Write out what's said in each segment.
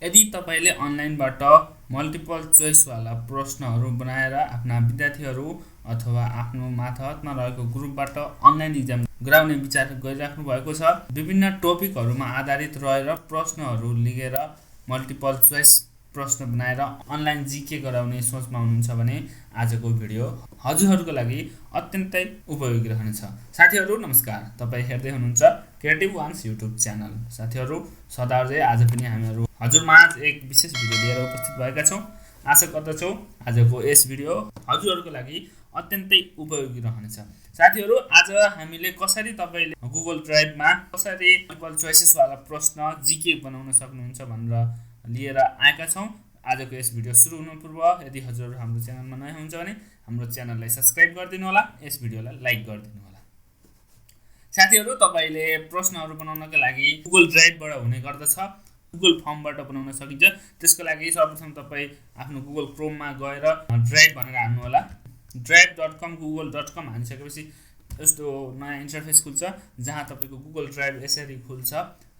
यदि तपाईले अनलाइनबाट मल्टिपल चोइस वाला प्रश्नहरू बनाएर आफ्ना विद्यार्थीहरू अथवा आफ्नो माथहतमा रहेको ग्रुपबाट अनलाइन एक्जाम गराउने विचार गरिराख्नु भएको छ, विभिन्न टपिकहरूमा आधारित रहेर प्रश्नहरू लिएर मल्टिपल चोइस प्रश्न बनाएर अनलाइन जीके गराउने सोचमा हुनुहुन्छ भने आजको भिडियो हजुरहरूको लागि अत्यन्तै उपयोगी रहनेछ। साथीहरू नमस्कार, तपाईं हेर्दै हुनुहुन्छ क्रिएटिभओन्स युट्युब च्यानल। साथीहरू सदाझै आज पनि हामीहरू हजुरमाझ एक विशेष भिडियो लिएर उपस्थित भएका छौं। आशा गर्दछौ आजको यस भिडियो हजुरहरूको लागि अत्यन्तै उपयोगी रहनेछ। साथीहरू आज हामीले कसरी तपाईले गुगल ड्राइभमा कसरी मल्टिपल चोइसेस वाला प्रश्न जीके बनाउन सक्नुहुन्छ भनेर लिएर आएका छौं। आजको यस भिडियो सुरु हुनु पूर्व यदि हजुरहरू हाम्रो च्यानलमा नयाँ हुनुहुन्छ भने हाम्रो च्यानललाई सब्स्क्राइब गरिदिनु होला, यस भिडियोलाई लाइक गरिदिनु होला। साथीहरू तपाईले प्रश्नहरू बनाउनका लागि गुगल ड्राइभबाट हुने गर्दछ, गुगल फर्मबाट बनाउन सकिन्छ। त्यसको लागि सर्वप्रथम तपाई आफ्नो गुगल क्रोममा गएर ड्राइभ भनेर हान्नु होला। drive.com google.com हानिसकेपछि यस्तो नयाँ इन्टरफेस खुल्छ जहाँ तपाईको गुगल ड्राइभ यसरी खुल्छ।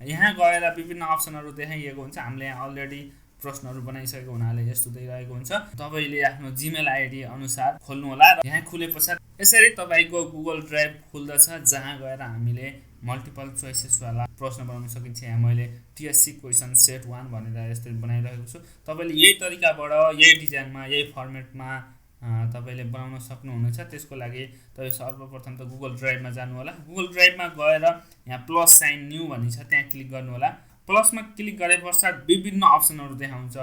यहाँ गएर विभिन्न अप्सनहरू देखाइएको हुन्छ। हामीले यहाँ अलरेडी प्रश्नहरू बनाइसकेको हुनाले यस्तो देखिरहेको हुन्छ। तपाईले आफ्नो जीमेल आईडी अनुसार खोल्नु होला र यहाँ खुलेपछि यसरी तपाईको गुगल ड्राइभ खुल्दछ जहाँ गएर हामीले मल्टिपल चोइसेस वाला प्रश्न बनाउन सकिन्छ। यहाँ मैले टीएससी क्वेशन सेट 1 भनेर यसरी बनाइरहेको छु। तपाईले यही तरिकाबाट यही डिजाइनमा यही फर्मेटमा तपाईले बनाउन सक्नुहुनेछ। त्यसको लागि तपाई सर्वप्रथम त गुगल ड्राइभमा जानु होला। गुगल ड्राइभमा गएर यहाँ प्लस साइन न्यू भनि छ त्यहाँ क्लिक गर्नु होला। प्लसमा क्लिक गरेपश्चात विभिन्न अप्सनहरू देखाउँछ।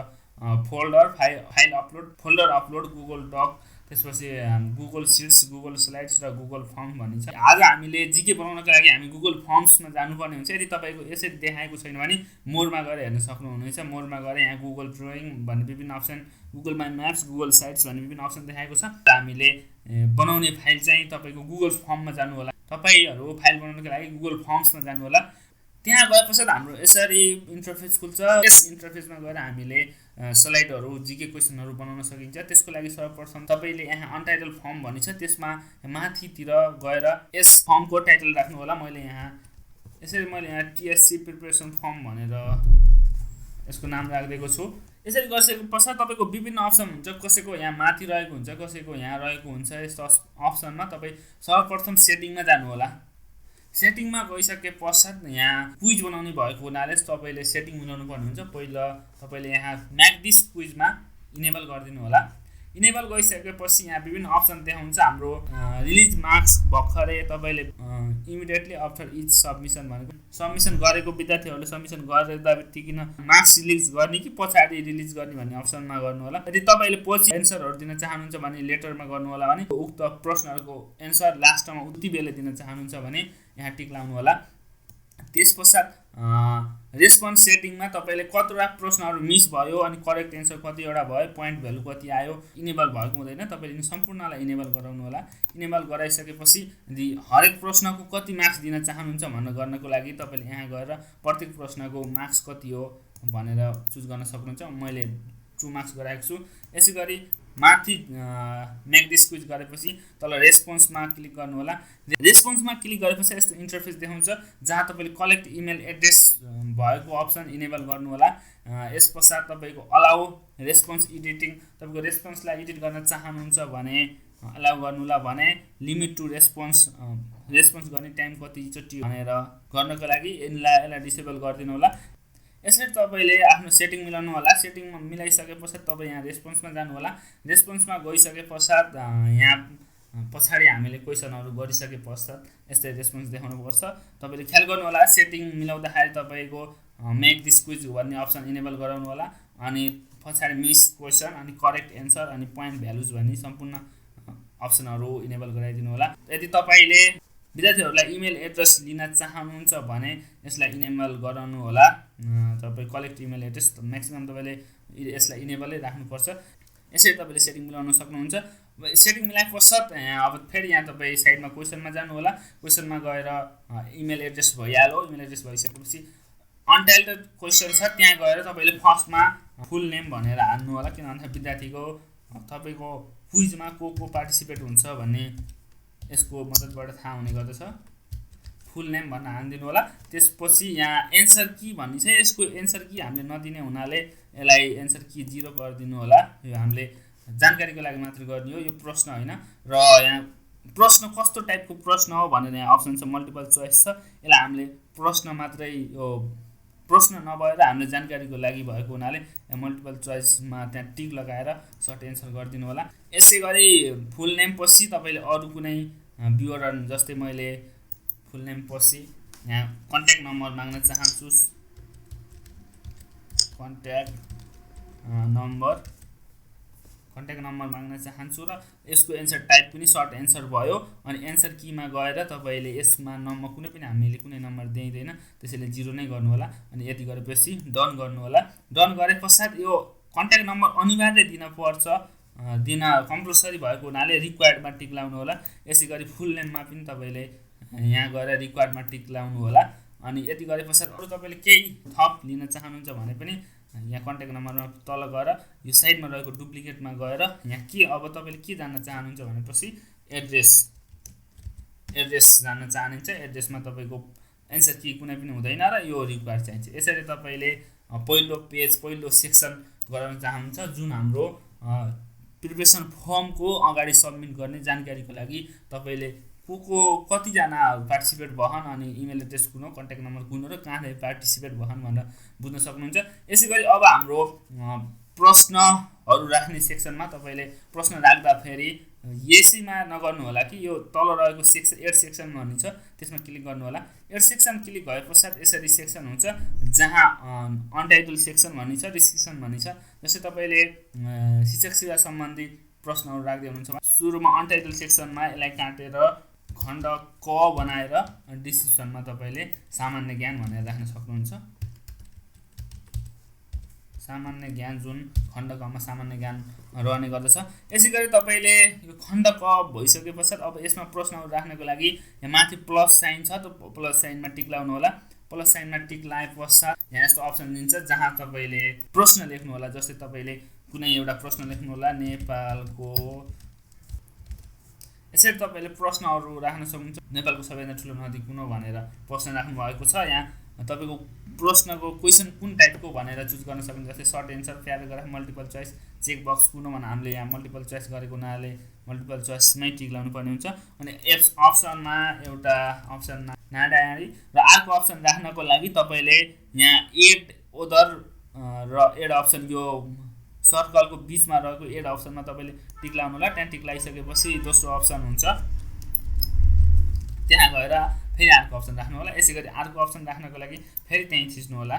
Folder file upload, folder upload, Google duck, त्यसपछि गुगल सिट्स, गुगल स्लाइड्स र गुगल फर्म भनिन्छ। आज हामीले जीके बनाउनका लागि हामी गुगल फर्म्समा जानुपर्ने हुन्छ। यदि तपाईको यसरी देखाएको छैन भने मोरमा गएर हेर्न सक्नुहुनेछ। मोरमा गएर यहाँ गुगल ड्रइङ भन्ने विभिन्न option, Google my Maps, Google sites भन्ने विभिन्न अप्सन देखाएको छ। हामीले बनाउने फाइल चाहिँ तपाईको गुगल फर्ममा जानु होला। तपाईहरु फाइल बनाउनका लागि गुगल फर्म्समा जानु होला। त्यहाँ गएपश्चात हाम्रो यसरी इन्टरफेस खुल्छ। यस इन्टरफेसमा गएर हामीले स्लाइडहरू, जीके क्वेशनहरू बनाउन सकिन्छ। त्यसको लागि सर्वप्रथम तपाईले यहाँ अनटाइटल फर्म भनिन्छ त्यसमा माथितिर गएर यस फर्मको टाइटल राख्नु होला। मैले यहाँ टीएससी प्रिपरेसन फर्म भनेर यसको नाम राख्दिएको छु। यसरी गरिसकेपछि तपाईको विभिन्न अप्सन हुन्छ। कसैको यहाँ माथि रहेको हुन्छ, कसैको यहाँ रहेको हुन्छ। यस्तो अप्सनमा तपाई सर्वप्रथम सेटिङमा जानु होला। सेटिङमा गइसके पश्चात यहाँ क्विज बनाउने भएको हुनाले तपाईले सेटिङ मिलाउनु पर्ने हुन्छ। पहिला तपाईले यहाँ म्याक दिस क्विजमा इनेबल गरिदिनु होला। इनेबल गइसकेपछि यहाँ विभिन्न अप्सन देखाउँछ। हाम्रो रिलिज मार्क्स भर्खरै तपाईले इमिडिएटली आफ्टर इच सबमिसन भनेको सबमिसन गरेको विद्यार्थीहरूले सबमिसन गर्दा बित्तिकै मार्क्स रिलिज गर्ने कि पछाडी रिलिज गर्ने भन्ने अप्सनमा गर्नु होला। यदि तपाईले पछि एन्सरहरू दिन चाहनुहुन्छ भने लेटरमा गर्नु होला भने उक्त प्रश्नहरूको एन्सर लास्टमा उति बेला दिन चाहनुहुन्छ भने यहाँ टिक लाउनु होला। त्यसपश्चात रेस्पोन्स सेटिङमा तपाईले कतिवटा प्रश्नहरू मिस भयो अनि करेक्ट एन्सर कतिवटा भयो, पोइन्ट भ्यालु कति आयो, इनेबल भएको हुँदैन। तपाईले सम्पूर्णलाई इनेबल गराउनु होला। इनेबल गराइसकेपछि यदि हरेक प्रश्नको कति मार्क्स दिन चाहनुहुन्छ भनेर गर्नको लागि तपाईले यहाँ गएर प्रत्येक प्रश्नको मार्क्स कति हो भनेर चुज गर्न सक्नुहुन्छ। मैले 2 मार्क्स गराएको छु। यसैगरी माथि मेक दिस क्विज गरेपछि तल रेस्पोन्समा क्लिक गर्नु होला। रेस्पोन्समा क्लिक गरेपछि यस्तो इन्टरफेस देखाउँछ जहाँ तपाईले कलेक्ट इमेल एड्रेस भएको अप्सन इनेबल गर्नु होला। यसपश्चात तपाईको अलाउ रेस्पोन्स एडिटिङ, तपाईको रेस्पोन्सलाई एडिट गर्न चाहनुहुन्छ भने अलाउ गर्नु होला। भने लिमिट टु रेस्पोन्स गर्ने टाइम कति चोटि भनेर गर्नको लागि यसलाई डिसेबल गरिदिनु होला। यसरी तपाईले आफ्नो सेटिङ मिलाउनु होला। सेटिङमा मिलाइसकेपछि तपाई यहाँ रेस्पोन्समा जानु होला। रेस्पोन्समा गइसके पश्चात यहाँ पछाडी हामीले क्वेशनहरू गरिसके पश्चात यस्तै रेस्पोन्स देखाउनु पर्छ। तपाईले ख्याल गर्नु होला। सेटिङ मिलाउँदाखेरि तपाईको मेक दिस क्विज भन्ने अप्सन इनेबल गराउनु होला। अनि पछाडी मिस क्वेशन अनि करेक्ट एन्सर अनि पोइन्ट भ्यालुज भन्ने सम्पूर्ण अप्सनहरू इनेबल गराइदिनु होला। यदि तपाईले विद्यार्थीहरूलाई इमेल एड्रेस लिन चाहनुहुन्छ भने यसलाई इनेबल गराउनु होला। तपाई कलेक्ट इमेल एड्रेस म्याक्सिमम तपाईले यसलाई इनेबलै राख्नुपर्छ। यसरी तपाईले सेटिङ मिलाउन सक्नुहुन्छ। सेटिङ मिलाए पश्चात अब फेरि यहाँ तपाई साइडमा क्वेशनमा जानु होला। क्वेशनमा गएर इमेल एड्रेस भइहाल्यो। इमेल एड्रेस भइसकेपछि अनटाइटल्ड क्वेशन छ त्यहाँ गएर तपाईले फर्स्टमा फुल नेम भनेर हान्नु होला। किनभने विद्यार्थीको तपाईको क्विजमा को पार्टिसिपेट हुन्छ भन्ने यसको मद्दतबाट थाहा हुने गर्दछ। फुल नेम भन्न हानिदिनु होला। त्यसपछि यहाँ एन्सर की भन्ने छ, यसको एन्सर की हामीले नदिने हुनाले यसलाई एन्सर की 0 गरिदिनु होला। यो हामीले जानकारीको लागि मात्र गर्ने हो, यो प्रश्न होइन। र यहाँ प्रश्न कस्तो टाइपको प्रश्न हो भनेर यहाँ अप्सन छ, मल्टिपल चोइस छ। यसलाई हामीले प्रश्न मात्रै, यो प्रश्न नभएर हामीले जानकारीको लागि भएको हुनाले यहाँ मल्टिपल चोइसमा त्यहाँ टिक लगाएर सर्ट एन्सर गरिदिनु होला। यसै गरी फुल नेम पछि तपाईँले अरू कुनै विवरण, जस्तै मैले फुल नेम पछि यहाँ कन्ट्याक्ट नम्बर माग्न चाहन्छु, कन्ट्याक्ट नम्बर माग्न चाहन्छु र यसको एन्सर टाइप पनि सर्ट एन्सर भयो। अनि एन्सर कीमा गएर तपाईँले यसमा नम्बर कुनै पनि हामीले कुनै नम्बर दिँदैन, त्यसैले 0 नै गर्नु होला। अनि यति गरेपछि डन गर्नु होला। डन गरे पश्चात यो कन्ट्याक्ट नम्बर अनिवार्य दिन कम्पलसरी भएको हुनाले रिक्वायर्डमा टिक लाउनु होला। यसै गरी फुल नेममा पनि तपाईँले यहाँ गएर रिक्वायर्डमा टिक लाउनु होला। अनि यति गरे पश्चात अरू तपाईँले केही थप लिन चाहनुहुन्छ भने पनि यहाँ कन्ट्याक्ट नम्बरमा तल गएर यो साइडमा रहेको डुप्लिकेटमा गएर यहाँ के अब तपाईँले के जान्न चाहनुहुन्छ भनेपछि एड्रेस जान्न चाहनुहुन्छ। एड्रेसमा तपाईँको एन्सर की कुनै पनि हुँदैन र यो रिक्वायर चाहिन्छ। यसरी तपाईँले पहिलो सेक्सन गराउन चाहनुहुन्छ, जुन हाम्रो प्रिपरेसन फर्मको अगाडि सबमिट गर्ने जानकारीको लागि तपाईँले कतिजना पार्टिसिपेट भएन, अनि इमेल एड्रेस कुन हो, कन्ट्याक्ट नम्बर कुन हो र कहाँनिर पार्टिसिपेट भएन भनेर बुझ्न सक्नुहुन्छ। यसै गरी अब हाम्रो प्रश्नहरू राख्ने सेक्सनमा तपाईँले प्रश्न राख्दाखेरि यसैमा नगर्नु होला कि यो तल रहेको सेक्सन एड सेक्सन भन्ने छ, त्यसमा क्लिक गर्नु होला। एड सेक्सन क्लिक भए पश्चात यसरी सेक्सन हुन्छ जहाँ अनटाइटल सेक्सन भन्ने छ, डिस्क्रिप्सन भन्ने छ। जस्तै तपाईँले शिक्षक सेवा सम्बन्धी प्रश्नहरू राख्दै हुनुहुन्छ, सुरुमा अनटाइटल सेक्सनमा यसलाई काटेर खण्ड क बनाएर डिस्क्रिप्सनमा तपाईँले सामान्य ज्ञान भनेर राख्न सक्नुहुन्छ। सामान्य ज्ञान, जुन खण्ड कमा सामान्य ज्ञान रहने गर्दछ। यसै गरी तपाईँले यो खण्ड क भइसके पश्चात अब यसमा प्रश्नहरू राख्नको लागि यहाँ माथि प्लस साइन छ, त्यो प्लस साइनमा टिक लाउनु होला। प्लस साइनमा टिक लाए पश्चात यहाँ यस्तो अप्सन दिन्छ जहाँ तपाईँले प्रश्न लेख्नु होला। जस्तै तपाईँले कुनै एउटा प्रश्न लेख्नु होला, नेपालको, यसरी तपाईँले प्रश्नहरू राख्न सक्नुहुन्छ। नेपालको सबैभन्दा ठुलो नदी कुन हो भनेर प्रश्न राख्नु भएको छ। यहाँ तपाईँको प्रश्नको क्वेसन कुन टाइपको भनेर चुज गर्न सक्नुहुन्छ। जस्तै short answer, paragraph, multiple choice, check box कुन हो भने हामीले यहाँ मल्टिपल चोइस गरेको हुनाले मल्टिपल चोइसमै टिक लाउनु पर्ने हुन्छ। अनि अप्सनमा एउटा अप्सन नाडाडी र अर्को अप्सन राख्नको लागि तपाईँले यहाँ एड ओदर र एड अप्सन, यो सर्कलको बिचमा रहेको एड अप्सनमा तपाईँले टिक लाउनु होला। त्यहाँ टिक लगाइसकेपछि दोस्रो अप्सन हुन्छ, त्यहाँ गएर फेरि अर्को अप्सन राख्नु होला। यसै गरी अर्को अप्सन राख्नको लागि फेरि त्यहीँ थिच्नु होला।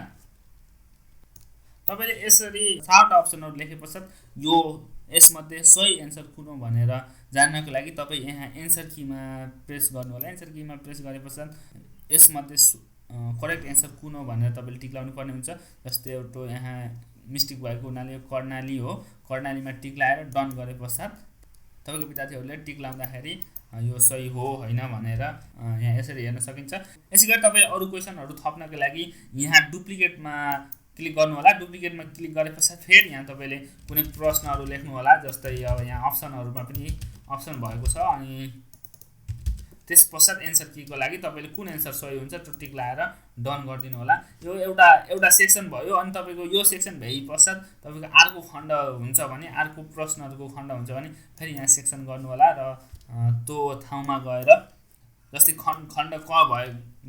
तपाईँले यसरी 7 अप्सनहरू लेखे पश्चात यो यसमध्ये सही एन्सर कुन हो भनेर जान्नको लागि तपाईँ यहाँ एन्सर कीमा प्रेस गर्नु होला। एन्सर कीमा प्रेस गरे पश्चात यसमध्ये करेक्ट एन्सर कुन हो भनेर तपाईँले टिक लाउनु पर्ने हुन्छ। जस्तै एउटा यहाँ मिस्टेक भएको हुनाले यो कर्णाली हो, कर्णालीमा टिक लगाएर डन गरे पश्चात तपाईँको विद्यार्थीहरूले टिक लाउँदाखेरि यो सही हो होइन भनेर यहाँ यसरी हेर्न सकिन्छ। यसै गरी तपाईँले अरू क्वेसनहरू थप्नको लागि यहाँ डुप्लिकेटमा क्लिक गर्नु होला। डुप्लिकेटमा क्लिक गरे पश्चात फेरि यहाँ तपाईँले कुनै प्रश्नहरू लेख्नु होला। जस्तै अब यहाँ अप्सनहरूमा पनि अप्सन भएको छ, अनि त्यस पश्चात एन्सर कीको लागि तपाईँले कुन एन्सर सही हुन्छ त्यो टिक लगाएर डन गरिदिनु होला। यो एउटा सेक्सन भयो। अनि तपाईँको यो सेक्सन भए पश्चात तपाईँको अर्को खण्ड हुन्छ भने, अर्को प्रश्नहरूको खण्ड हुन्छ भने फेरि यहाँ सेक्सन गर्नु होला र त्यो ठाउँमा गएर, जस्तै खण्ड क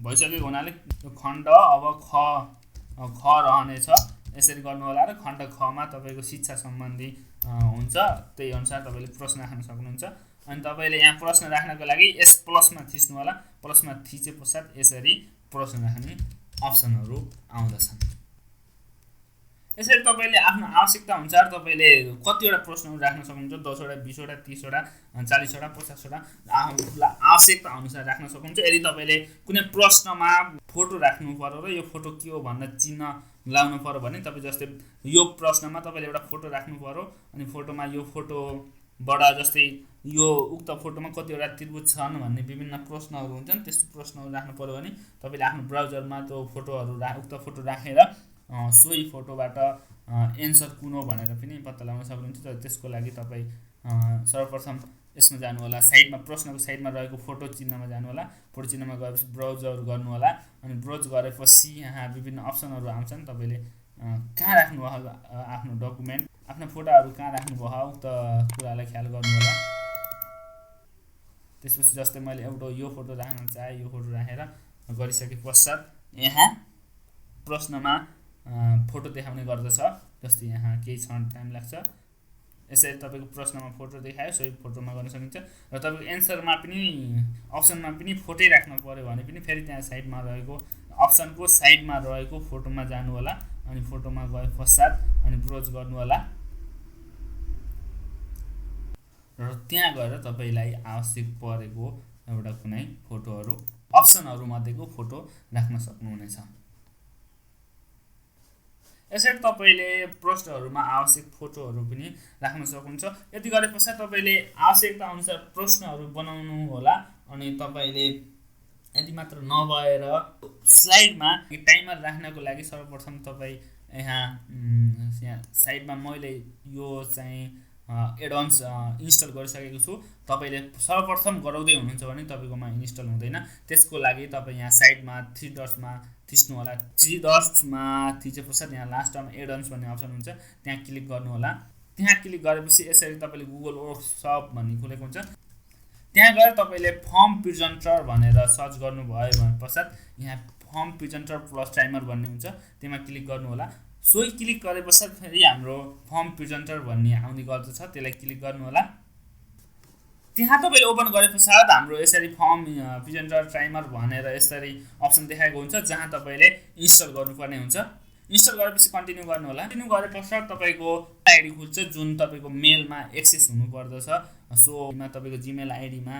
भइसकेको हुनाले यो खण्ड अब ख रहनेछ, यसरी गर्नु होला। र खण्ड खमा तपाईँको शिक्षा सम्बन्धी हुन्छ, त्यही अनुसार तपाईँले प्रश्न राख्न सक्नुहुन्छ। अनि तपाईँले यहाँ प्रश्न राख्नको लागि यस प्लसमा थिच्नु होला। प्लसमा थिचे पश्चात यसरी प्रश्न राख्ने अप्सनहरू आउँदछन्। यसरी तपाईँले आफ्नो आवश्यकता अनुसार तपाईँले कतिवटा प्रश्नहरू राख्न सक्नुहुन्छ, 10 वटा, 20 वटा, 30 वटा, 40 वटा, 50 वटा आवश्यकता अनुसार राख्न सक्नुहुन्छ। यदि तपाईँले कुनै प्रश्नमा फोटो राख्नु पर्यो र यो फोटो के हो भनेर चिन्ह लाउनु पर्यो भने तपाईँ, जस्तै यो प्रश्नमा तपाईँले एउटा फोटो राख्नु पर्यो, अनि फोटोमा यो फोटोबाट जस्तै यो उक्त फोटोमा कतिवटा त्रिभुज छन् भन्ने विभिन्न प्रश्नहरू हुन्छन्, त्यस्तो प्रश्नहरू राख्नु पर्यो भने तपाईँले आफ्नो ब्राउजरमा त्यो फोटोहरू उक्त फोटो राखेर सोही फोटोबाट एन्सर कुन हो भनेर पनि पत्ता लगाउन सक्नुहुन्छ। तर त्यसको लागि तपाईँ सर्वप्रथम यसमा जानु होला, साइडमा प्रश्नको साइडमा रहेको फोटो चिन्हमा जानु होला। फोटो चिन्हमा गएपछि ब्राउजर गर्नु होला अनि ब्राउज गरेपछि यहाँ विभिन्न अप्सनहरू आउँछन्। तपाईले कहाँ राख्नु भयो आफ्नो डकुमेन्ट, आफ्नो फोटोहरू कहाँ राख्नु भयो उक्त कुरालाई ख्याल गर्नु होला। त्यसपछि जस्तै मैले एउटा यो फोटो राख्न चाहे यो फोटो राखेर गरिसके पश्चात यहाँ प्रश्नमा फोटो देखाउने गर्दछ। जस्तै यहाँ केही क्षण टाइम लाग्छ। यसरी तपाईको प्रश्नमा फोटो देखायो, सोही फोटोमा गर्न सकिन्छ। र तपाईको एन्सरमा पनि अप्सनमा पनि फोटै राख्नु पर्यो भने पनि फेरि त्यहाँ साइडमा रहेको अप्सनको साइडमा रहेको फोटोमा जानु होला अनि फोटोमा गए पश्चात अनि ब्राउज गर्नु होला र त्यहाँ गएर तपाईलाई आवश्यक परेको एउटा कुनै फोटोहरू अप्सनहरू मध्येको फोटो राख्न सक्नुहुनेछ। यसरी तपाईले प्रश्नहरुमा आवश्यक फोटोहरू पनि राख्न सक्नुहुन्छ। यति गरेपछि तपाईले आवश्यकता अनुसार प्रश्नहरू बनाउनु होला अनि तपाईले यति मात्र नभएर स्लाइडमा टाइमर राख्नको लागि सर्वप्रथम तपाई यहाँ साइडमा मैले यो चाहिँ एडभान्स इन्स्टल गरिसकेको छु। तपाईले सर्वप्रथम गराउँदै हुनुहुन्छ भने तपाईकोमा इन्स्टल हुँदैन। त्यसको लागि तपाई यहाँ साइडमा 3 डट्समा थिच्नु होला। 3 डट्समा थिचेपछि यहाँ लास्टमा एडभान्स भन्ने अप्सन हुन्छ, त्यहाँ क्लिक गर्नु होला। त्यहाँ क्लिक गरेपछि यसरी तपाईले गुगल वर्कसप भन्ने खुलेको हुन्छ। त्यहाँ गएर तपाईले फर्म प्रेजेन्टर भनेर सर्च गर्नुभयो भने पश्चात यहाँ फर्म प्रेजेन्टर प्लस टाइमर भन्ने हुन्छ, त्यसमा क्लिक गर्नु होला। सोही क्लिक गरेपछि फेरि हाम्रो फर्म प्रेजेन्टर भन्ने आउने गर्दछ, त्यसलाई क्लिक गर्नु होला। त्यहाँ तपाईले ओपन गरेपश्चात हाम्रो यसरी फर्म प्रेजेन्टर टाइमर भनेर यसरी अप्सन देखाएको हुन्छ जहाँ तपाईले इन्स्टल गर्नुपर्ने हुन्छ। इन्स्टल गरेपछि कन्टिन्यू गर्नु होला। कन्टिन्यू गरेपश्चात तपाईको आइडी खुल्छ जुन तपाईको मेलमा एक्सेस हुनु पर्दछ। सोमा तपाईको जीमेल आइडीमा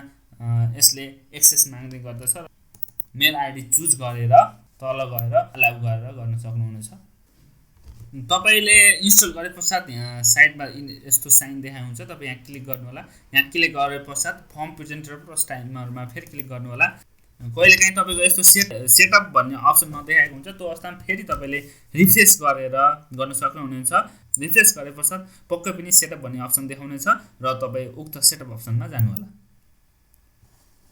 यसले एक्सेस माग्ने गर्दछ। मेल आइडी चुज गरेर तल गएर अलाउ गरेर गर्न सक्नुहुनेछ। तपाईले इन्स्टल गरेपश्चात यहाँ साइडमा यस्तो साइन देखाएको हुन्छ, तपाई यहाँ क्लिक गर्नु होला। यहाँ क्लिक गरेपश्चात फर्म प्रेजेन्टर प्लस टाइमरमा फेरि क्लिक गर्नु होला। कहिलेकाहीँ तपाईको यस्तो सेटअप भन्ने अप्सन नदेखाएको हुन्छ, त्यो अवस्थामा फेरि तपाईले रिफ्रेश गरेर गर्न सक्नुहुनेछ। रिफ्रेश गरेपश्चात पक्कै पनि सेटअप भन्ने अप्सन देखाउनेछ र तपाई उक्त सेटअप अप्सनमा जानु होला।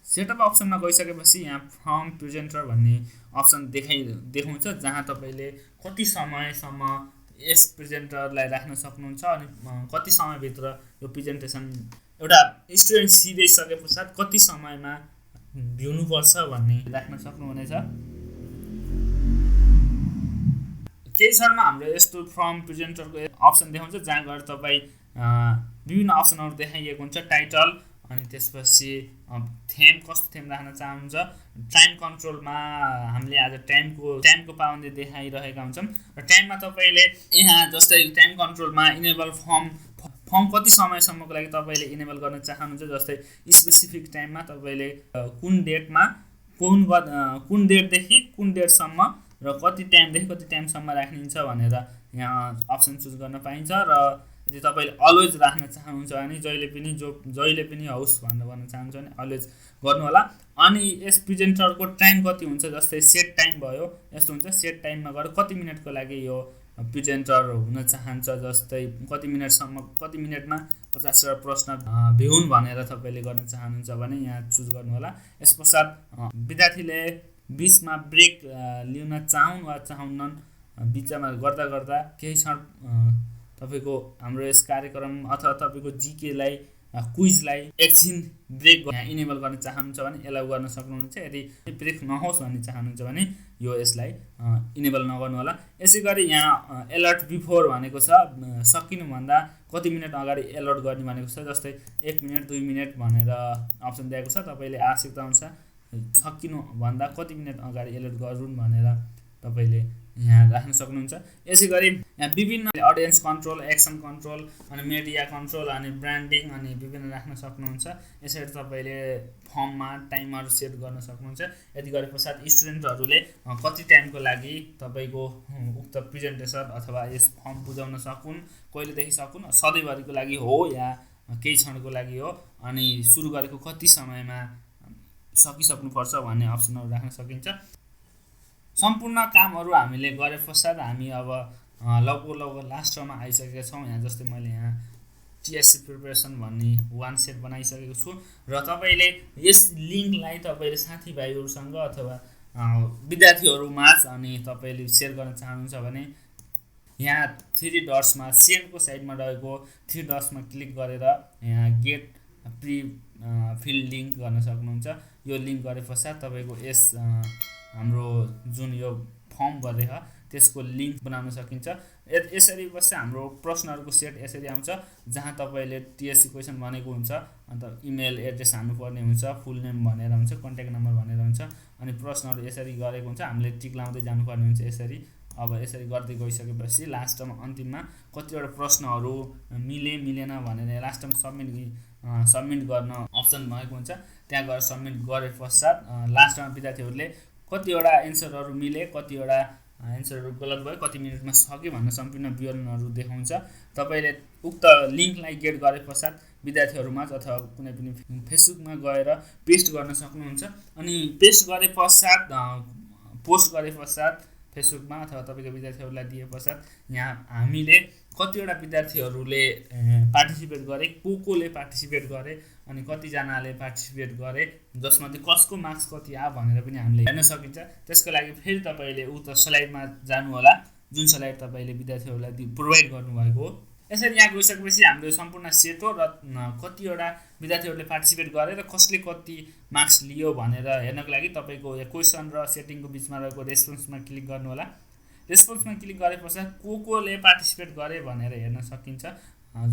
सेटअप अप्सनमा गइसकेपछि यहाँ फर्म प्रेजेन्टर भन्ने अप्सन देखाउँछ जहाँ तपाईले कति समयसम्म यस प्रेजेन्टरलाई राख्न सक्नुहुन्छ अनि कति समयभित्र यो प्रेजेन्टेसन एउटा स्टुडेन्ट सिधैसके पश्चात कति समयमा भ्युनु पर्छ भन्ने राख्न सक्नुहुनेछ। केही क्षणमा हाम्रो यस्तो फर्म प्रेजेन्टरको अप्सन देखाउँछ जहाँ गएर तपाई विभिन्न अप्सनहरू देखाइएको हुन्छ। टाइटल अनि त्यसपछि थेम कस्तो थेम राख्न चाहनुहुन्छ। टाइम कन्ट्रोलमा हामीले आज टाइमको पाबन्दी देखाइरहेका हुन्छौँ र टाइममा तपाईले यहाँ जस्तै टाइम कन्ट्रोलमा इनेबल फर्म कति समयसम्मको लागि तपाईले इनेबल गर्न चाहनुहुन्छ। जस्तै स्पेसिफिक टाइममा तपाईले कुन डेटदेखि कुन डेटसम्म र कति टाइमदेखि कति टाइमसम्म राखिन्छ भनेर यहाँ अप्सन चुज गर्न पाइन्छ। र यदि तपाईले अलवेज राख्न चाहनुहुन्छ भने जहिले पनि होस् भनेर गर्न चाहनुहुन्छ भने अलवेज गर्नु होला। अनि यस प्रेजेन्टरको टाइम कति हुन्छ, जस्तै सेट टाइम भयो यस्तो हुन्छ। सेट टाइममा गएर कति मिनेटको लागि यो प्रेजेन्टर हुन चाहन्छ, जस्तै कति मिनेटमा 50 प्रश्न भ्युन भनेर तपाईले गर्न चाहनुहुन्छ भने यहाँ चुज गर्नु होला। यसपश्चात विद्यार्थीले बीचमा ब्रेक लिन चाहुन् वा चाहन्नन्, बिचमा गर्दा केही क्षण तपाईको हाम्रो यस कार्यक्रम अथवा तपाईको जीकेलाई क्विजलाई एकछिन ब्रेक इनेबल गर्न चाहनुहुन्छ भने एलाउ गर्न सक्नुहुन्छ। यदि ब्रेक नहोस् भन्ने चाहनुहुन्छ भने यो यसलाई इनेबल नगर्नु होला। यसैगरी यहाँ अलर्ट बिफोर भनेको छ, सकिनुभन्दा कति मिनेट अगाडि अलर्ट गर्ने भनेको छ। जस्तै 1 मिनेट 2 मिनेट भनेर अप्सन दिएको छ। तपाईले आवश्यकता अनुसार सकिनुभन्दा कति मिनेट अगाडि अलर्ट गरून् भनेर तपाईले यहाँ राख्न सक्नुहुन्छ। यसैगरी यहाँ विभिन्न अडियन्स कन्ट्रोल, एक्सन कन्ट्रोल अनि मिडिया कन्ट्रोल अनि ब्रान्डिङ अनि विभिन्न राख्न सक्नुहुन्छ। यसरी तपाईले फर्ममा टाइमर सेट गर्न सक्नुहुन्छ। यति गरेपश्चात स्टुडेन्टहरूले कति टाइमको लागि तपाईको उक्त प्रेजेन्टेसन अथवा यस फर्म बुझाउन सकुन्, कहिलेदेखि सकुन्, सधैँभरिको लागि हो या केही क्षणको लागि हो, अनि सुरु गरेको कति समयमा सकिसक्नुपर्छ भन्ने अप्सनहरू राख्न सकिन्छ। सम्पूर्ण कामहरू हामीले गरे पश्चात हामी अब लगभग लास्टमा आइसकेका छौँ। यहाँ जस्तै मैले यहाँ टीएससी प्रिपरेसन भन्ने वान सेट बनाइसकेको छु र तपाईले यस लिंकलाई तपाईले साथीभाइहरुसँग अथवा विद्यार्थीहरुमा अनि तपाईले शेयर गर्न चाहनुहुन्छ भने यहाँ 3 डट्समा सेन्डको साइडमा रहेको 3 डट्समा क्लिक गरेर यहाँ गेट प्री फिल लिंक गर्न सक्नुहुन्छ। यो लिंक गरे पश्चात तपाईको यस हाम्रो जुन यो फर्म भरे छ त्यसको लिंक बनाउन सकिन्छ। यसरी बस हाम्रो प्रश्नहरुको सेट यसरी आउँछ जहाँ तपाईले टीएससी क्वेशन भनेको हुन्छ अन्त इमेल एड्रेस हाल्नुपर्ने हुन्छ, फुल नेम भनेर हुन्छ, कन्ट्याक्ट नम्बर भनेर हुन्छ अनि प्रश्नहरु यसरी गरेको हुन्छ। हामीले टिक लाउँदै जानुपर्ने हुन्छ यसरी। अब यसरी गर्दै गइसकेपछि लास्टमा अन्तिममा कतिवटा प्रश्नहरु मिले मिलेन भनेर लास्टमा सबमिट गर्न अप्सन भएको हुन्छ। त्यहाँ गएर सबमिट गरे पश्चात लास्टमा विद्यार्थीहरुले कतिवटा एन्सरहरु मिले, कतिवटा एन्सरहरु गलत भयो, कति मिनेटमा सक्यो भन्ने सम्पूर्ण विवरणहरु देखाउँछ। तपाईले उक्त लिंकलाई गेट गरे पश्चात विद्यार्थीहरुमा अथवा कुनै पनि फेसबुकमा गएर पेस्ट गर्न सक्नुहुन्छ। अनि पेस्ट गरे पश्चात पोस्ट गरे पश्चात फेसबुकमा अथवा तपाईको विद्यार्थीहरुलाई दिए पश्चात यहाँ हामीले कतिवटा विद्यार्थीहरुले पार्टिसिपेट गरे, कोले पार्टिसिपेट गरे अनि कति जनाले पार्टिसिपेट गरे, जसमध्ये कसको मार्क्स कति आयो भनेर पनि हामीले हेर्न सकिन्छ। त्यसको लागि फेरि तपाईले उक्त स्लाइडमा जानु होला जुन स्लाइड तपाईले विद्यार्थीहरुलाई प्रोवाइड गर्नुभएको हो। यसरी यहाँ गइसकेपछि हाम्रो सम्पूर्ण सेट हो र कतिवटा विद्यार्थीहरुले पार्टिसिपेट गरे र कसले कति मार्क्स लियो भनेर हेर्नको लागि तपाईको यो क्वेशन र सेटिङको बीचमा रहेको रेस्पोन्समा क्लिक गर्नु होला। रेस्पोन्समा क्लिक गरे पश्चात कोले पार्टिसिपेट गरे भनेर हेर्न सकिन्छ,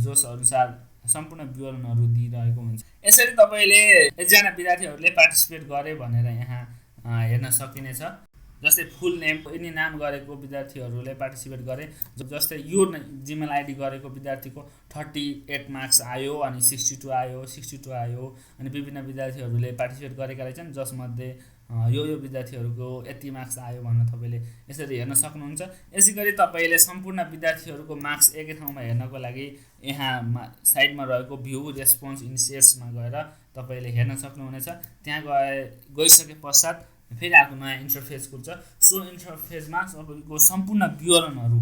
जोस अनुसार सम्पूर्ण विवरणहरु दिइरहेको हुन्छ। यसरी तपाईले एकजना विद्यार्थीहरुले पार्टिसिपेट गरे भनेर यहाँ हेर्न सकिनेछ। जस्तै फुल नेम यिनी नाम गरेको विद्यार्थीहरुले पार्टिसिपेट गरे, जस्तै यो जीमेल आईडी गरेको विद्यार्थीको 38 मार्क्स आयो अनि 62 आयो अनि विभिन्न विद्यार्थीहरुले पार्टिसिपेट गरेका रहेछन् जसमध्ये यो विद्यार्थीहरुको यति मार्क्स आयो भन्न तपाईले यसरी हेर्न सक्नुहुन्छ। यसैगरी तपाईले सम्पूर्ण विद्यार्थीहरुको मार्क्स एकै ठाउँमा हेर्नको लागि यहाँ साइडमा रहेको भ्यू रेस्पोन्स इन सेट्समा गएर तपाईले हेर्न सक्नुहुनेछ। त्यहाँ गइसके पश्चात फेरि अर्को नयाँ इन्टरफेस खुल्छ। सो इन्टरफेसमा तपाईको सम्पूर्ण विवरणहरु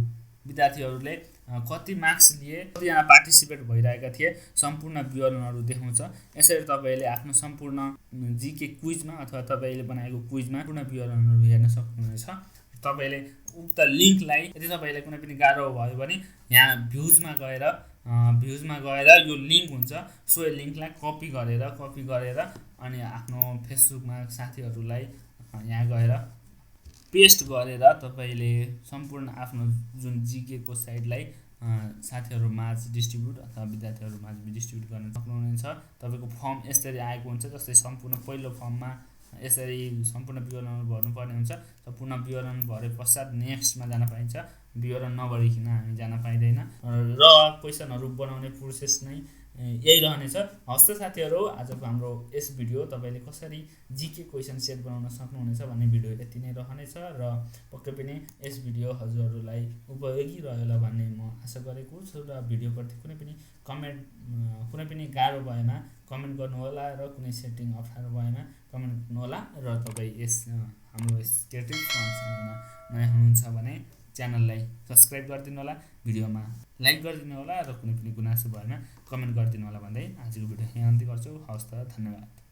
विद्यार्थीहरुले कति मार्क्स लिए, कतिजना पार्टिसिपेट भइरहेका थिए सम्पूर्ण विवरणहरु देखाउँछ। यसरी तपाईले आफ्नो सम्पूर्ण जीके क्विजमा अथवा तपाईले बनाएको क्विजमा पूर्ण विवरणहरु हेर्न सक्नुहुनेछ। तपाईले उक्त लिंकलाई यदि तपाईले कुनै पनि गाह्रो भयो भने यहाँ भ्युजमा गएर यो लिंक हुन्छ। सो यो लिंकलाई कपी गरेर अनि आफ्नो फेसबुकमा साथीहरुलाई यहाँ गएर पेस्ट गरेर तपाईले सम्पूर्ण आफ्नो जुन जीके को साइडलाई साथीहरुमाझ डिस्ट्रिब्युट अथवा विद्यार्थीहरुमाझ डिस्ट्रिब्युट गर्न सक्नुहुनेछ। तपाईको फर्म यसरी आएको हुन्छ, जस्तै सम्पूर्ण पहिलो फर्ममा यसरी सम्पूर्ण विवरणहरु भर्नुपर्ने हुन्छ। सम्पूर्ण विवरण भरे पश्चात नेक्स्टमा जान पाइन्छ। विवरण नभरिकन हामी जान पाइदैन र क्वेशनहरु बनाउने प्रोसेस नै यही रहनेछ। हस्त साथीहरु, आजको हाम्रो यस भिडियो तपाईले कसरी जीके क्वेशन सेट बनाउन सक्नुहुनेछ भन्ने भिडियो यति नै रहनेछ र पक्कै पनि यस भिडियो हजुरहरुलाई उपयोगी रह्यो होला भन्ने म आशा गरेको छु। र भिडियोप्रति कुनै पनि गाह्रो भएमा कमेन्ट गर्नु होला र कुनै सेटिङ अप्ठ्यारो भएमा कमेन्ट गर्नु होला र तपाई हाम्रो यस क्रिएटिभ्स च्यानलमा नयाँ हुनुहुन्छ भने च्यानललाई सब्स्क्राइब गरिदिनु होला, भिडियोमा लाइक गरिदिनु होला र कुनै पनि गुनासो भएमा कमेन्ट गरिदिनु होला भन्दै आजको भिडियो यहाँ अन्त्य गर्छु। हवस् त, धन्यवाद।